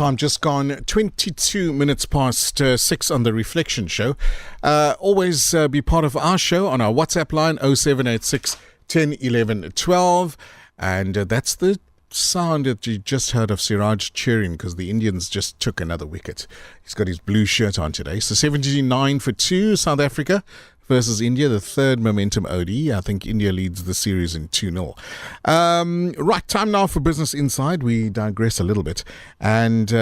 time just gone 22 minutes past 6 on the Reflection Show. Always be part of our show on our WhatsApp line 0786 10 11 12. And that's the sound that you just heard of Siraj cheering because the Indians just took another wicket. He's got his blue shirt on today. So 79 for 2, South Africa versus India, the third momentum OD. I think India leads the series in 2-0. Right, time now for Business Inside. We digress a little bit. And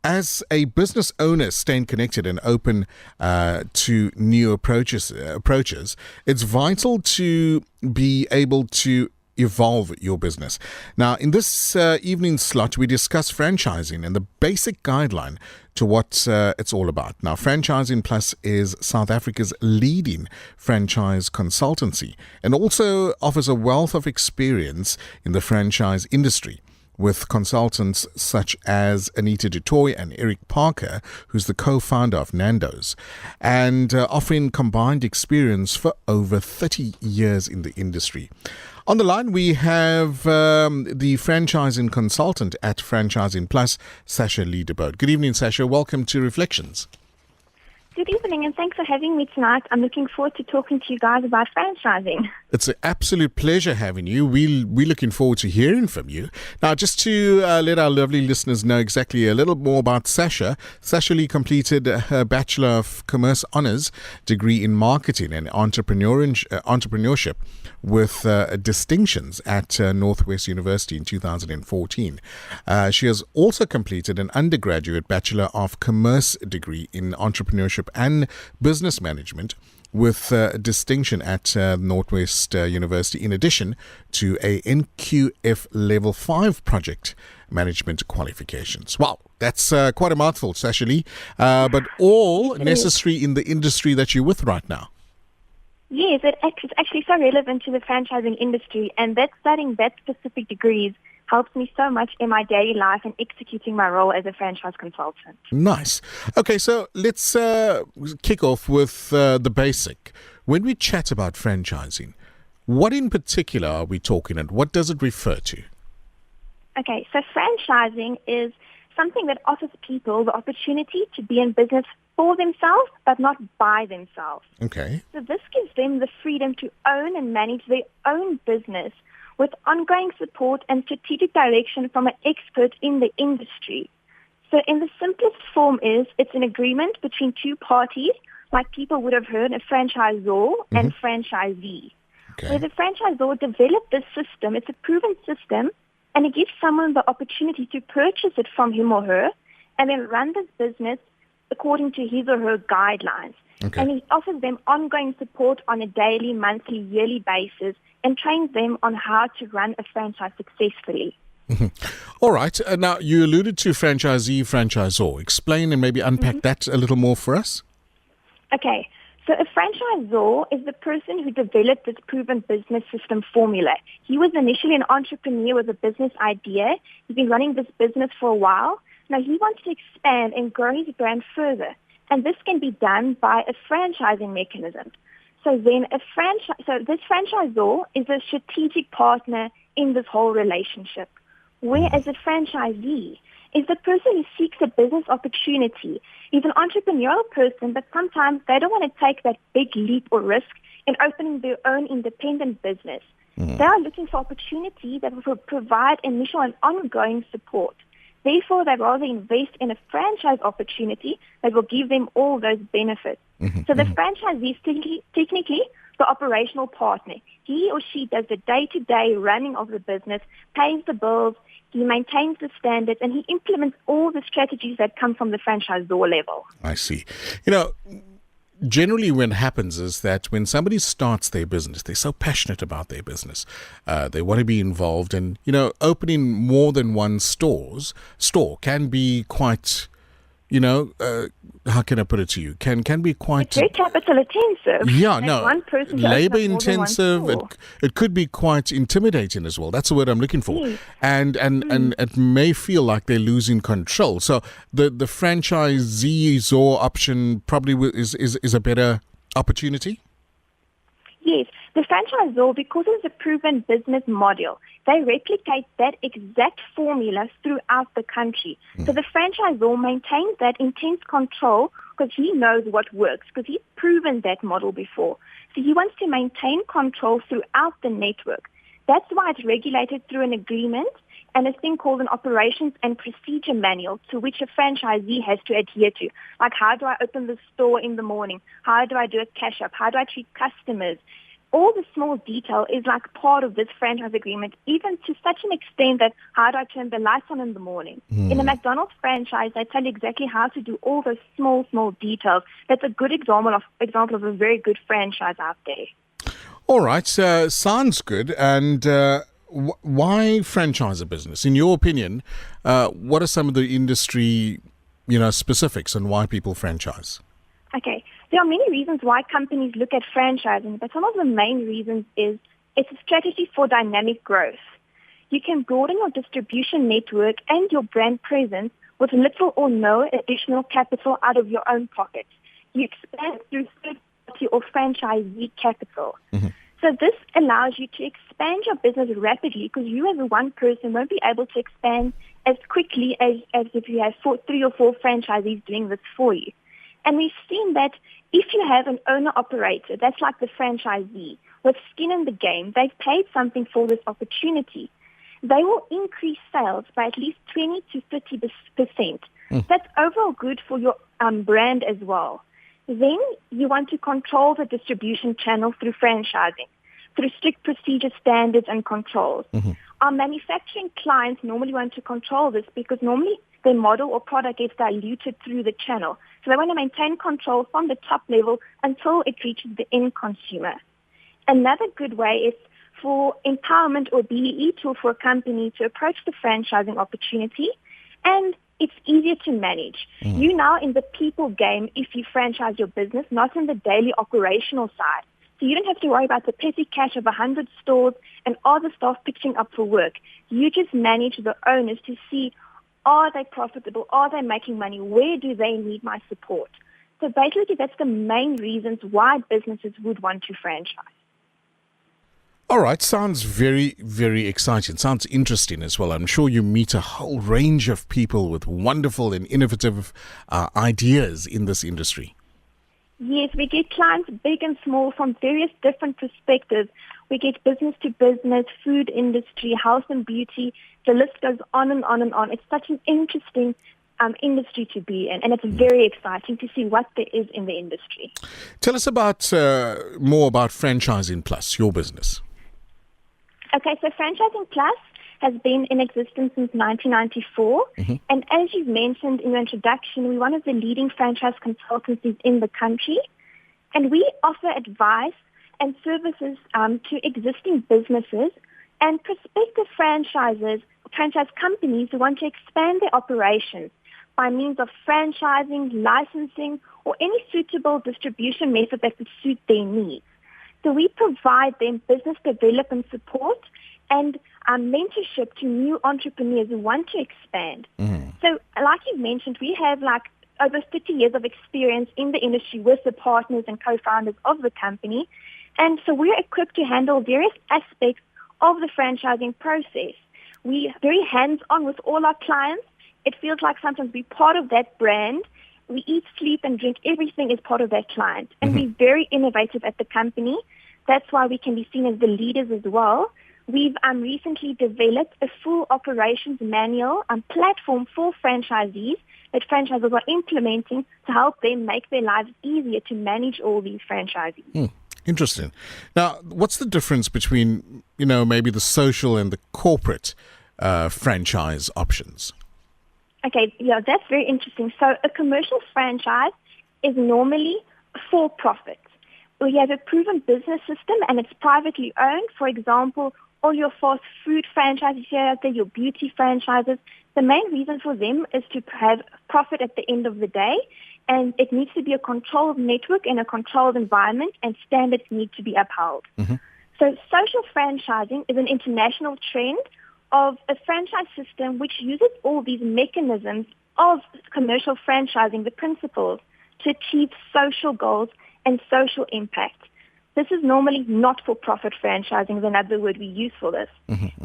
as a business owner, staying connected and open to new approaches, it's vital to be able to evolve your business. Now, in this evening slot, we discuss franchising and the basic guideline to what it's all about. Now, Franchising Plus is South Africa's leading franchise consultancy and also offers a wealth of experience in the franchise industry, with consultants such as Anita Dutoy and Eric Parker, who's the co-founder of Nando's, and offering combined experience for over 30 years in the industry. On the line, we have the franchising consultant at Franchising Plus, Sasha-Lee de Bod. Good evening, Sasha. Welcome to Reflections. Good evening, and thanks for having me tonight. I'm looking forward to talking to you guys about franchising. It's an absolute pleasure having you. We're looking forward to hearing from you. Now, just to let our lovely listeners know exactly a little more about Sasha, Sasha-Lee completed her Bachelor of Commerce Honours degree in Marketing and Entrepreneurship with distinctions at Northwest University in 2014. She has also completed an undergraduate Bachelor of Commerce degree in Entrepreneurship and Business Management with distinction at Northwest University, in addition to a NQF Level 5 project management qualifications. Wow, that's quite a mouthful, Sasha-Lee, but all necessary in the industry that you're with right now. Yes, it's actually so relevant to the franchising industry, and that studying that specific degrees helps me so much in my daily life and executing my role as a franchise consultant. Nice. Okay, so let's kick off with the basic. When we chat about franchising, what in particular are we talking and what does it refer to? Okay, so franchising is something that offers people the opportunity to be in business for themselves, but not by themselves. Okay. So this gives them the freedom to own and manage their own business with ongoing support and strategic direction from an expert in the industry. So in the simplest form it's an agreement between two parties, like people would have heard, a franchisor and franchisee. Okay. Where the franchisor developed this system, it's a proven system, and it gives someone the opportunity to purchase it from him or her and then run this business according to his or her guidelines. Okay. And he offers them ongoing support on a daily, monthly, yearly basis and trains them on how to run a franchise successfully. All right. Now, you alluded to franchisee, franchisor. Explain and maybe unpack that a little more for us. Okay. So a franchisor is the person who developed this proven business system formula. He was initially an entrepreneur with a business idea. He's been running this business for a while. Now he wants to expand and grow his brand further. And this can be done by a franchising mechanism. So then this franchisor is a strategic partner in this whole relationship. Whereas a franchisee is the person who seeks a business opportunity. He's an entrepreneurial person, but sometimes they don't want to take that big leap or risk in opening their own independent business. They are looking for opportunity that will provide initial and ongoing support. Therefore, they rather invest in a franchise opportunity that will give them all those benefits. So the franchisee is technically the operational partner. He or she does the day-to-day running of the business, pays the bills, he maintains the standards, and he implements all the strategies that come from the franchisor level. I see. Generally what happens is that when somebody starts their business, they're so passionate about their business. They want to be involved, and, opening more than one store can be quite, how can I put it to you? Can be quite... It's very capital intensive. Yeah, no. One person labor intensive. It could be quite intimidating as well. That's the word I'm looking for. Yes. And it may feel like they're losing control. So the franchisee option probably is a better opportunity. Yes, the franchisor, because it's a proven business model, they replicate that exact formula throughout the country. So the franchisor maintains that intense control because he knows what works, because he's proven that model before. So he wants to maintain control throughout the network. That's why it's regulated through an agreement and a thing called an operations and procedure manual to which a franchisee has to adhere to. Like, how do I open the store in the morning? How do I do a cash up? How do I treat customers? All the small detail is like part of this franchise agreement, even to such an extent that how do I turn the lights on in the morning? In a McDonald's franchise, they tell you exactly how to do all those small details. That's a good example of a very good franchise out there. All right, sounds good. And why franchise a business? In your opinion, what are some of the industry, specifics and why people franchise? Okay, there are many reasons why companies look at franchising, but some of the main reasons is it's a strategy for dynamic growth. You can broaden your distribution network and your brand presence with little or no additional capital out of your own pocket. You expand through third-party or franchisee capital. So this allows you to expand your business rapidly because you as one person won't be able to expand as quickly as if you have 3 or 4 franchisees doing this for you. And we've seen that if you have an owner-operator, that's like the franchisee, with skin in the game, they've paid something for this opportunity. They will increase sales by at least 20 to 30%. That's overall good for your brand as well. Then you want to control the distribution channel through franchising, through strict procedure standards and controls. Our manufacturing clients normally want to control this because normally their model or product gets diluted through the channel. So they want to maintain control from the top level until it reaches the end consumer. Another good way is for empowerment or BEE tool for a company to approach the franchising opportunity, and it's easier to manage. You're now in the people game if you franchise your business, not in the daily operational side. So you don't have to worry about the petty cash of 100 stores and are the staff pitching up for work. You just manage the owners to see, are they profitable? Are they making money? Where do they need my support? So basically, that's the main reasons why businesses would want to franchise. All right, sounds very, very exciting. Sounds interesting as well. I'm sure you meet a whole range of people with wonderful and innovative ideas in this industry. Yes, we get clients big and small from various different perspectives. We get business to business, food industry, health and beauty. The list goes on and on and on. It's such an interesting industry to be in, and it's very exciting to see what there is in the industry. Tell us about more about Franchising Plus, your business. Okay, so Franchising Plus has been in existence since 1994. And as you've mentioned in your introduction, we're one of the leading franchise consultancies in the country. And we offer advice and services to existing businesses and prospective franchise companies who want to expand their operations by means of franchising, licensing, or any suitable distribution method that would suit their needs. So we provide them business development support and mentorship to new entrepreneurs who want to expand. So like you mentioned, we have over 30 years of experience in the industry with the partners and co-founders of the company. And so we're equipped to handle various aspects of the franchising process. We're very hands-on with all our clients. It feels like sometimes we're part of that brand. We eat, sleep, and drink. Everything is part of that client. And we're very innovative at the company. That's why we can be seen as the leaders as well. We've recently developed a full operations manual and platform for franchisees that franchises are implementing to help them make their lives easier to manage all these franchisees. Interesting. Now, what's the difference between, maybe the social and the corporate franchise options? Okay, yeah, that's very interesting. So a commercial franchise is normally for profit. We have a proven business system and it's privately owned. For example, all your fast food franchises here out there, your beauty franchises, the main reason for them is to have profit at the end of the day. And it needs to be a controlled network in a controlled environment, and standards need to be upheld. So social franchising is an international trend of a franchise system which uses all these mechanisms of commercial franchising, the principles, to achieve social goals and social impact. This is normally not-for-profit franchising, is another word we use for this.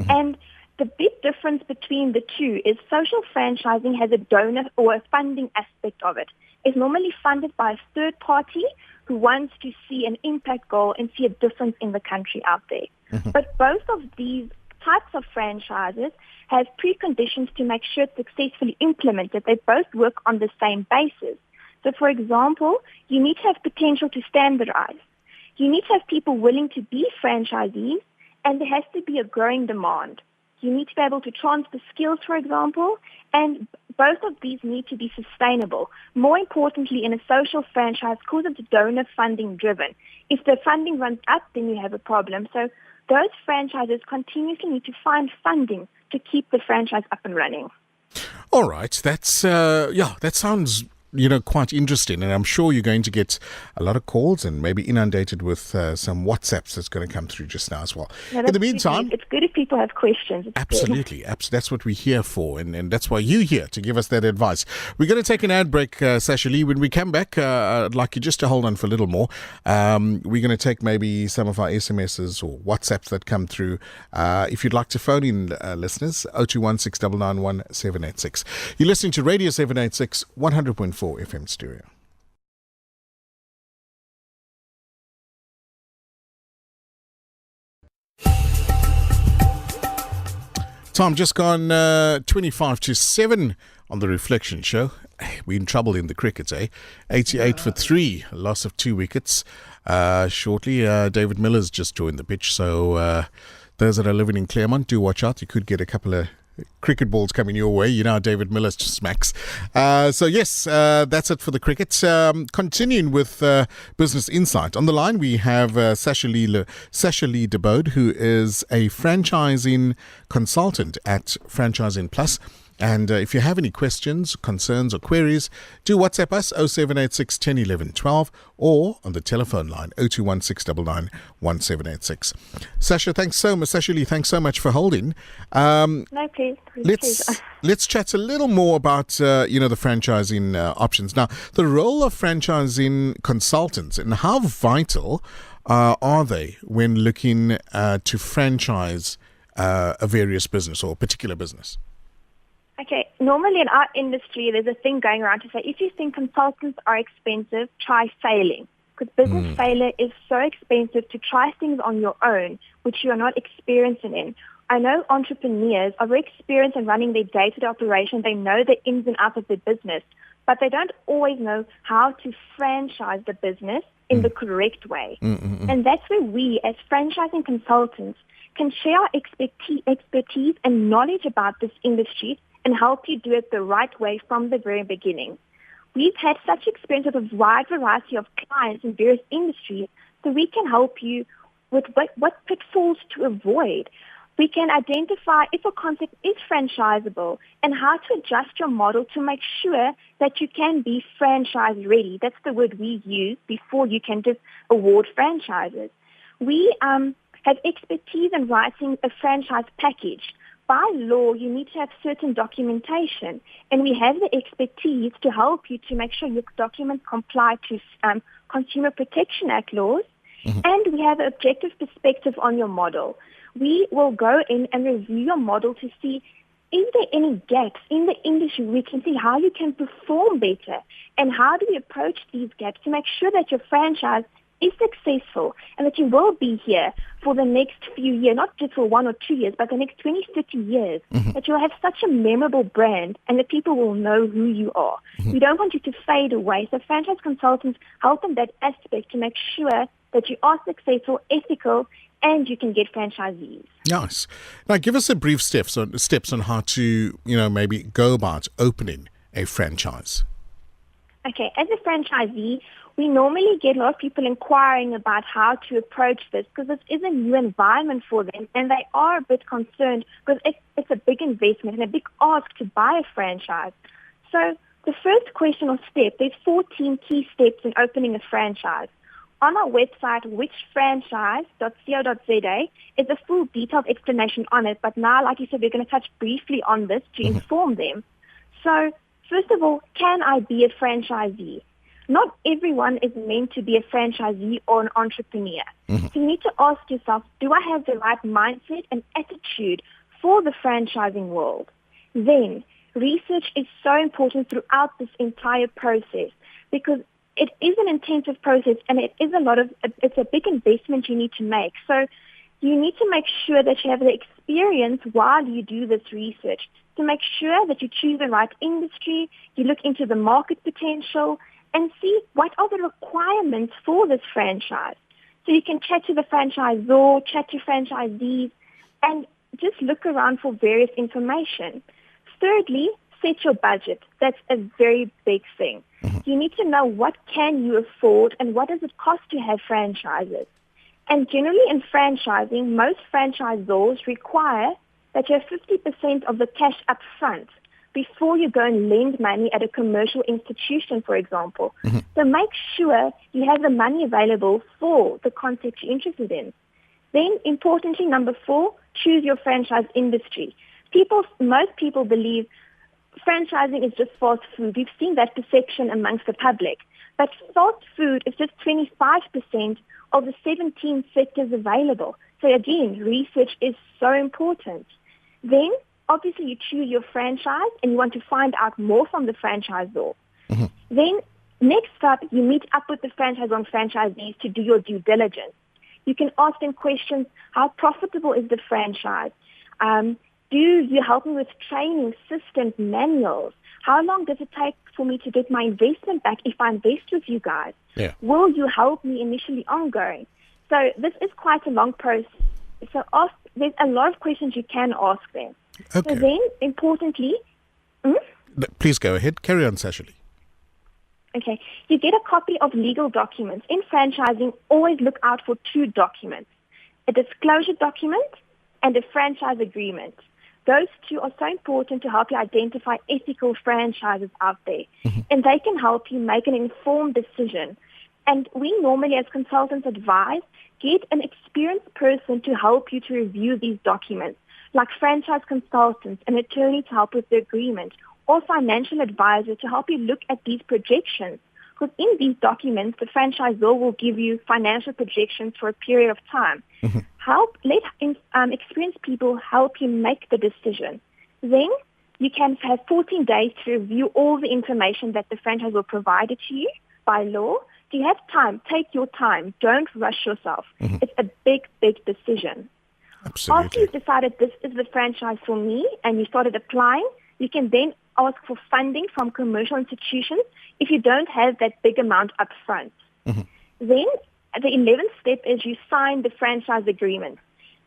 And the big difference between the two is social franchising has a donor or a funding aspect of it. It's normally funded by a third party who wants to see an impact goal and see a difference in the country out there. But both of these types of franchises have preconditions to make sure it's successfully implemented. They both work on the same basis. So, for example, you need to have potential to standardize. You need to have people willing to be franchisees, and there has to be a growing demand. You need to be able to transfer skills, for example, and both of these need to be sustainable. More importantly, in a social franchise, because it's donor funding driven, if the funding runs up, then you have a problem. So those franchises continuously need to find funding to keep the franchise up and running. All right, that's that sounds quite interesting, and I'm sure you're going to get a lot of calls and maybe inundated with some WhatsApps that's going to come through just now as well. No, in the meantime, it's good if people have questions. It's absolutely, that's what we're here for, and that's why you're here, to give us that advice. We're going to take an ad break, Sasha-Lee. When we come back, I'd like you just to hold on for a little more. We're going to take maybe some of our SMSs or WhatsApps that come through. If you'd like to phone in, listeners, 0216 991 786. You're listening to Radio 786, 100.4 FM stereo. Time just gone 25 to 7 on the Reflection Show. We're in trouble in the cricket, 88 for 3, a loss of 2 wickets. Shortly, David Miller's just joined the pitch, so those that are living in Claremont, do watch out. You could get a couple of cricket balls coming your way. You know how David Miller just smacks. So yes, that's it for the cricket. Continuing with Business Insight. On the line we have Sasha-Lee de Bod, who is a franchising consultant at Franchising Plus. And if you have any questions, concerns or queries, do WhatsApp us 0786 10 11 12 or on the telephone line 0216 1786. Sasha-Lee, thanks so much for holding. No, please. Let's chat a little more about the franchising options. Now, the role of franchising consultants and how vital are they when looking to franchise a various business or a particular business? Okay, normally in our industry, there's a thing going around to say, if you think consultants are expensive, try failing. Because business failure is so expensive to try things on your own, which you are not experienced in. I know entrepreneurs are very experienced in running their day-to-day operation. They know the ins and outs of their business, but they don't always know how to franchise the business in the correct way. And that's where we, as franchising consultants, can share our expertise and knowledge about this industry and help you do it the right way from the very beginning. We've had such experience with a wide variety of clients in various industries, so we can help you with what pitfalls to avoid. We can identify if a concept is franchisable and how to adjust your model to make sure that you can be franchise ready. That's the word we use before you can just award franchises. We have expertise in writing a franchise package. By law, you need to have certain documentation, and we have the expertise to help you to make sure your documents comply to Consumer Protection Act laws, and we have an objective perspective on your model. We will go in and review your model to see, is there any gaps in the industry? We can see how you can perform better, and how do we approach these gaps to make sure that your franchise is successful and that you will be here for the next few years, not just for 1 or 2 years, but the next 20, 30 years, that you'll have such a memorable brand and that people will know who you are. We don't want you to fade away. So franchise consultants help in that aspect to make sure that you are successful, ethical, and you can get franchisees. Nice. Now, give us a brief steps on how to, maybe go about opening a franchise. Okay, as a franchisee, we normally get a lot of people inquiring about how to approach this because this is a new environment for them, and they are a bit concerned because it's a big investment and a big ask to buy a franchise. So the first question or step, there's 14 key steps in opening a franchise. On our website, whichfranchise.co.za, is a full detailed explanation on it, but now, like you said, we're going to touch briefly on this to inform them. So first of all, can I be a franchisee? not everyone is meant to be a franchisee or an entrepreneur. So you need to ask yourself, do I have the right mindset and attitude for the franchising world? Then, research is so important throughout this entire process because it is an intensive process and it's a big investment you need to make. So you need to make sure that you have the experience while you do this research to make sure that you choose the right industry, you look into the market potential, and see what are the requirements for this franchise. So you can chat to the franchisor, chat to franchisees, and just look around for various information. Thirdly, set your budget. That's a very big thing. You need to know what can you afford and what does it cost to have franchises. And generally in franchising, most franchisors require that you have 50% of the cash up front before you go and lend money at a commercial institution, for example. So make sure you have the money available for the concept you're interested in. Then, importantly, number 4, choose your franchise industry. Most people believe franchising is just fast food. We've seen that perception amongst the public. But fast food is just 25% of the 17 sectors available. So again, research is so important. Then, obviously, you choose your franchise and you want to find out more from the franchisor. Then, next up, you meet up with the franchisor and franchisees to do your due diligence. You can ask them questions, how profitable is the franchise? Do you help me with training, systems, manuals? How long does it take for me to get my investment back if I invest with you guys? Yeah. Will you help me initially ongoing? So this is quite a long process. So there's a lot of questions you can ask them. Okay. So then, importantly... Please go ahead. Carry on, Sasha-Lee. Okay. You get a copy of legal documents. In franchising, always look out for 2 documents, a disclosure document and a franchise agreement. Those 2 are so important to help you identify ethical franchises out there. And they can help you make an informed decision. And we normally, as consultants, advise, get an experienced person to help you to review these documents, like franchise consultants, an attorney to help with the agreement, or financial advisor to help you look at these projections. Because in these documents, the franchisor will give you financial projections for a period of time. Let experienced people help you make the decision. Then you can have 14 days to review all the information that the franchisor provided to you by law. Do you have time? Take your time. Don't rush yourself. It's a big, big decision. Absolutely. After you've decided this is the franchise for me and you started applying, you can then ask for funding from commercial institutions if you don't have that big amount up front. Then the 11th step is you sign the franchise agreement.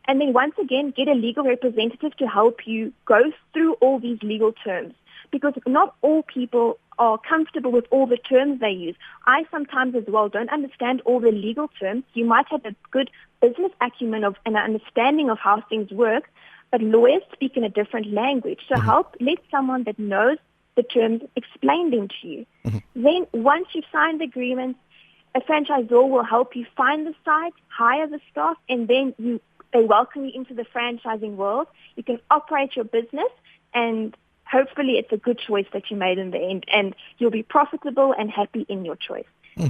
And then once again, get a legal representative to help you go through all these legal terms, because not all people are comfortable with all the terms they use. I sometimes as well don't understand all the legal terms. You might have a good business acumen and an understanding of how things work, but lawyers speak in a different language. So let someone that knows the terms explain them to you. Then once you've signed the agreement, a franchisor will help you find the site, hire the staff, and then they welcome you into the franchising world. You can operate your business, and hopefully it's a good choice that you made in the end, and you'll be profitable and happy in your choice.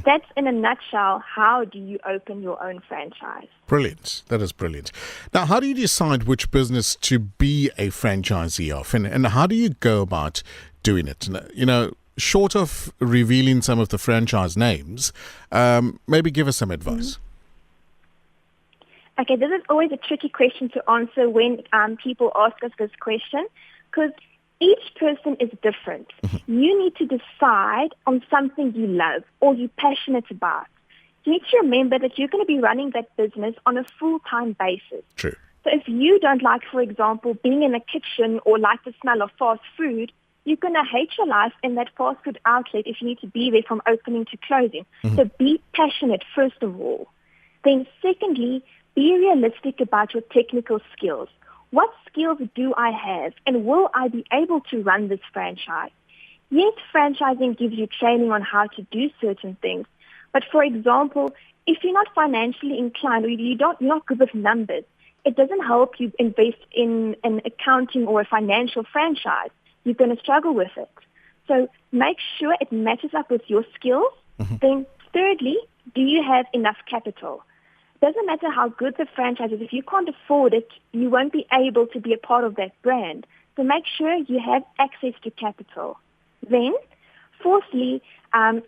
That's, in a nutshell, how do you open your own franchise. Brilliant. That is brilliant. Now, how do you decide which business to be a franchisee of, and how do you go about doing it? You know, short of revealing some of the franchise names, maybe give us some advice. Okay, this is always a tricky question to answer when people ask us this question, because each person is different. You need to decide on something you love or you're passionate about. You need to remember that you're going to be running that business on a full-time basis. True. So if you don't like, for example, being in a kitchen or like the smell of fast food, you're going to hate your life in that fast food outlet if you need to be there from opening to closing. So be passionate, first of all. Then secondly, be realistic about your technical skills. What skills do I have, and will I be able to run this franchise? Yes, franchising gives you training on how to do certain things. But for example, if you're not financially inclined or you're not good with numbers, it doesn't help you invest in an accounting or a financial franchise. You're going to struggle with it. So make sure it matches up with your skills Then thirdly, do you have enough capital? Doesn't matter how good the franchise is, if you can't afford it, you won't be able to be a part of that brand. So make sure you have access to capital. Then, fourthly,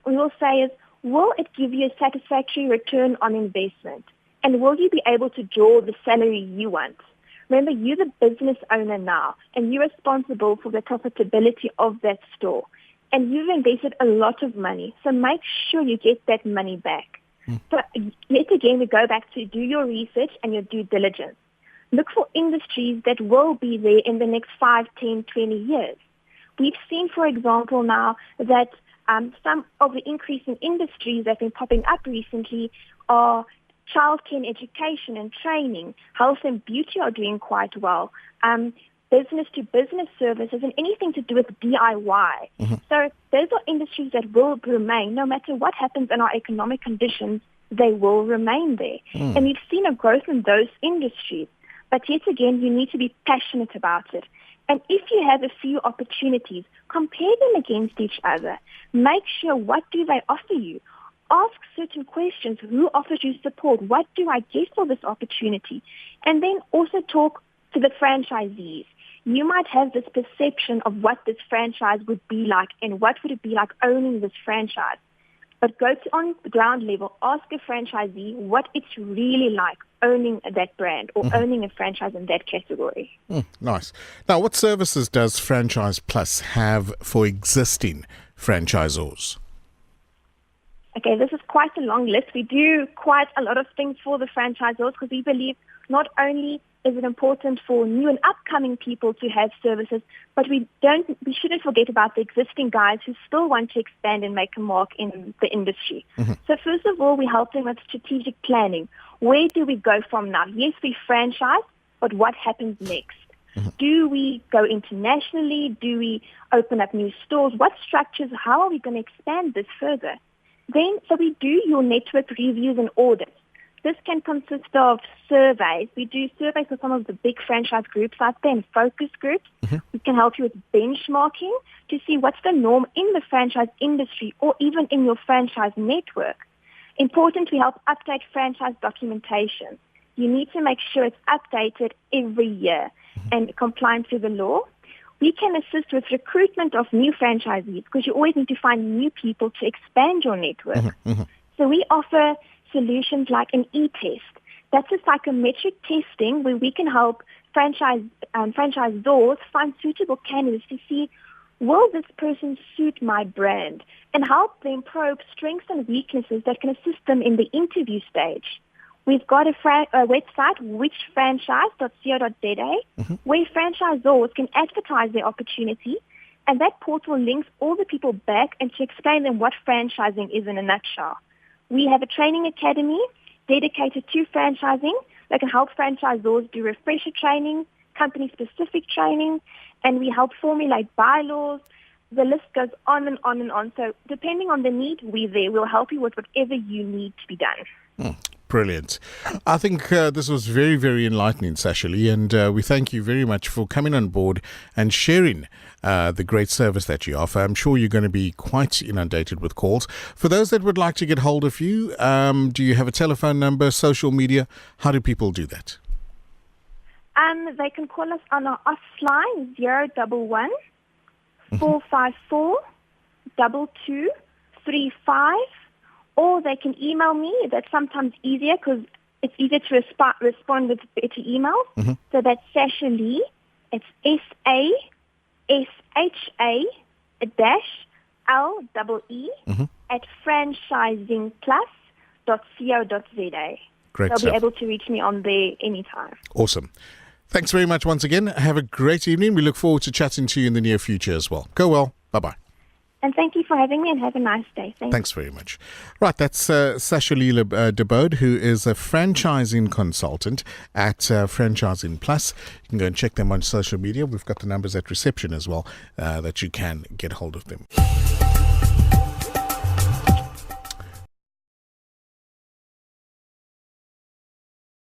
we will say is, will it give you a satisfactory return on investment? And will you be able to draw the salary you want? Remember, you're the business owner now, and you're responsible for the profitability of that store. And you've invested a lot of money, so make sure you get that money back. So yet again, we go back to do your research and your due diligence. Look for industries that will be there in the next 5, 10, 20 years. We've seen, for example, now that some of the increasing industries that have been popping up recently are childcare and education and training. Health and beauty are doing quite well. Business-to-business services and anything to do with DIY. So those are industries that will remain. No matter what happens in our economic conditions, they will remain there. And we've seen a growth in those industries. But yet again, you need to be passionate about it. And if you have a few opportunities, compare them against each other. Make sure, what do they offer you? Ask certain questions. Who offers you support? What do I get for this opportunity? And then also talk to the franchisees. You might have this perception of what this franchise would be like and what would it be like owning this franchise. But go to on the ground level, ask a franchisee what it's really like owning that brand or owning a franchise in that category. Nice. Now, what services does Franchise Plus have for existing franchisors? Okay, this is quite a long list. We do quite a lot of things for the franchisors because we believe not only is it important for new and upcoming people to have services, but we shouldn't forget about the existing guys who still want to expand and make a mark in the industry. So first of all, we help them with strategic planning. Where do we go from now? Yes, we franchise, but what happens next? Do we go internationally? Do we open up new stores? What structures? How are we going to expand this further? Then, so we do your network reviews and audits. This can consist of surveys. We do surveys for some of the big franchise groups out there and focus groups. We can help you with benchmarking to see what's the norm in the franchise industry or even in your franchise network. Important, we help update franchise documentation. You need to make sure it's updated every year and compliant to the law. We can assist with recruitment of new franchisees because you always need to find new people to expand your network. So we offer solutions like an e-test. That's a psychometric testing where we can help franchisors find suitable candidates to see, will this person suit my brand, and help them probe strengths and weaknesses that can assist them in the interview stage. We've got a website, whichfranchise.co.za, where franchisors can advertise their opportunity, and that portal links all the people back and to explain them what franchising is in a nutshell. We have a training academy dedicated to franchising that can help franchisors do refresher training, company-specific training, and we help formulate bylaws. The list goes on and on and on. So depending on the need, we're there. We'll help you with whatever you need to be done. Brilliant. I think this was very, very enlightening, Sasha-Lee, and we thank you very much for coming on board and sharing the great service that you offer. I'm sure you're going to be quite inundated with calls. For those that would like to get hold of you, do you have a telephone number, social media? How do people do that? They can call us on our offline 011 454 2235. Or they can email me. That's sometimes easier because it's easier to respond with better emails. So that's Sasha-Lee. It's SASHA-LEE at franchisingplus.co.za. Great They'll stuff. be able to reach me on there anytime. Awesome. Thanks very much once again. Have a great evening. We look forward to chatting to you in the near future as well. Go well. Bye-bye. And thank you for having me and have a nice day. Thanks very much. Right, that's Sasha-Lee de Bod, who is a franchising consultant at Franchising Plus. You can go and check them on social media. We've got the numbers at reception as well that you can get hold of them.